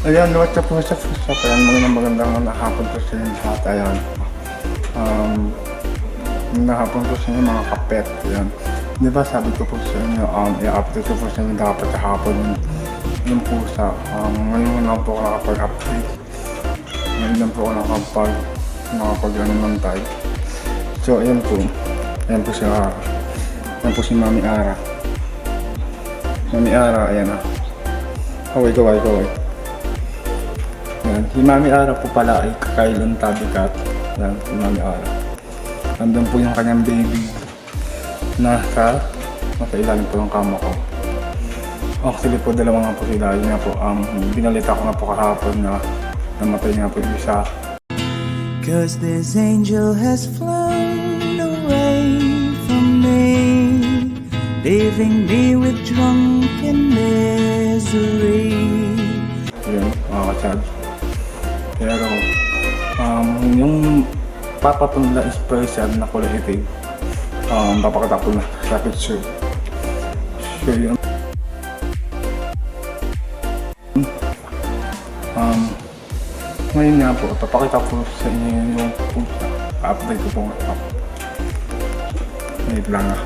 Ayan, what's up? Ayan, magandang hapon po sa inyo lahat. Ayan. Nahapon po sa inyo mga kapet. Ayan. Di ba sabi ko po sa inyo, i-update ko po sa inyo dapat sa hapon yung pusa. Ngayon lang po ako nakapag-update. Ngayon lang po ako nakapag-nantay. So, ayan po. Ayan po siya. Ayan po si Mami Ara. Mami Ara, ayan na. Kaway. Yan. Si Mami Ara po pala ay kakailong tabby cat. Yan, si Mami Ara. Nandun po yung kanyang baby na nakailalim po ng kama ko. Actually po, dalawa nga po sila. Yun nga po, binalita ko na po kahapon na namatay nga po yung isa. Cause this angel has flown away from me, leaving me with drunken misery. Yun, mga katsad. Pero, yung papatong na special na kulay itim, papakita ko na sa picture. So, yun. Ngayon nga po, papakita ko sa inyo yung update ko po nga. Wait lang ah.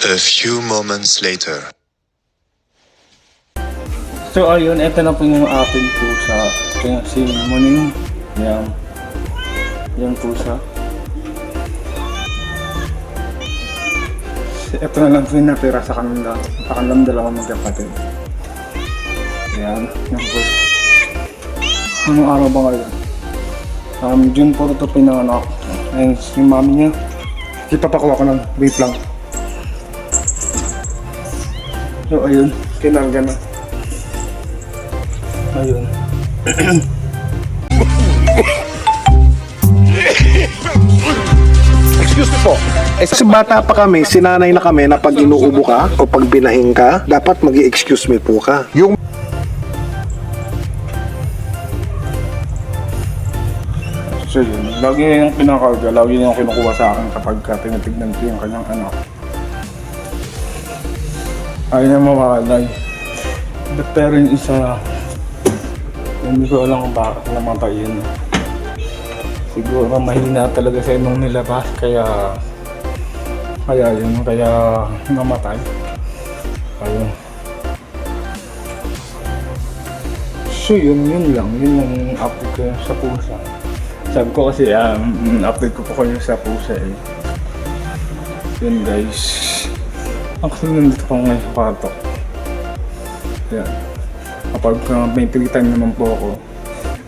A few moments later. So ayun, ito na po yung akin pusa. Kaya si Muning. Yan. Yan pusa. Ito na lang po yung natira sa kanilang dalawang magkapatid. Yan. Yan po. Anong araw ba ngayon? June 4 ito pinanganak. Ayun, yung mami niya. Ipapakuha ko ng wait lang. So ayun, kinarga na. Ayun. Excuse me po. Kasi bata pa kami, sinanay na kami na pag inuubo ka o pag binahing ka, dapat mag-i-excuse me po ka. Yung So yun, lagi niya yung pinakarga, lagi niya yung kinukuha sa akin kapag tinitignan ko yung kanyang anak. Ayaw na mawalay. Pero yung isa, hindi ko alam kung bakit namatay yun. Siguro mahina talaga sa inong nilabas, kaya namatay. Ayun. So yun lang, yun yung update ko sa pusa. Sabi ko kasi, update ko po kayo sa pusa eh. Yun guys. Actually, nandito ko ngayon sa kwarto. Yan. Kapag may free time naman po ako,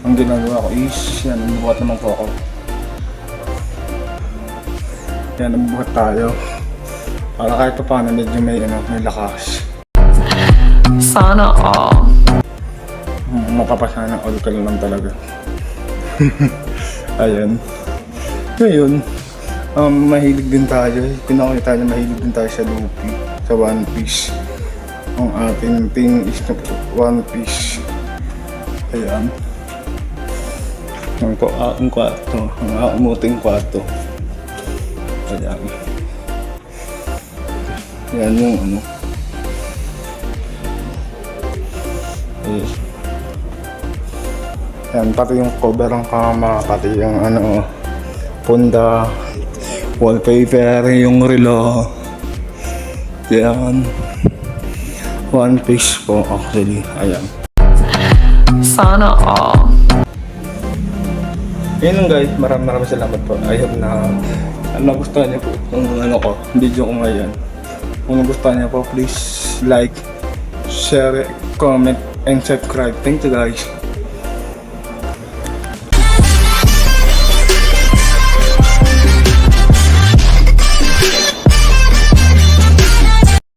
ang ginagawa ko is, yan, nabubuhat naman po ako. Yan, nabubuhat tayo. Para kahit pa paano, medyo may lakas. Sana all. Mapapasana all ka lang talaga. Ayan. Ngayon, mahilig din tayo. Pinakita niya mahilig din tayo sa Luffy, sa One Piece. Ang ating team is na One Piece. Ayan. Ang aking kwarto. Ang umuting kwarto. Ayan. Ayan yung ano. Ayan. Ayan, pati yung cover ng kama, pati yung punda, wallpaper, yung relo. Yan. One Piece po actually. Ayan. Sana all. Yun lang guys, maraming salamat po. I hope na nagustuhan niyo po itong video ko ngayon. Kung nagustuhan niyo po, please like, share, comment, and subscribe. Thank you guys.